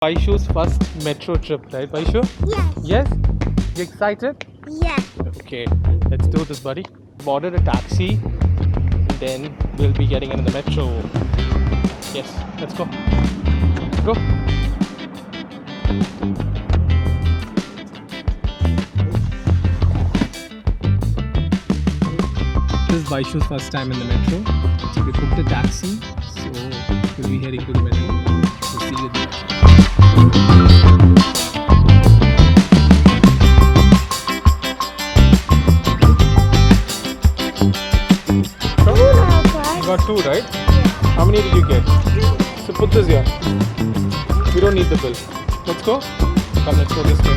Vaishu's first metro trip, right, Vaishu? Yes. Yes? You excited? Yeah. Okay, let's do this, buddy. Ordered a taxi, and then we'll be getting in the metro. Yes, let's go. Go. This is Vaishu's first time in the metro. So we booked a taxi, so we'll be heading to the metro. We'll see you there. You got two, right? How many did you get? So put this here. We don't need the bill. Let's go. Come, let's go this way.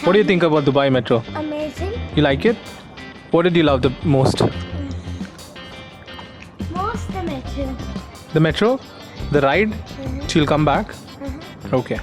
What do you think about Dubai Metro? Amazing. You like it? What did you love the most? Most the metro. The metro? The ride? She'll come back? Okay.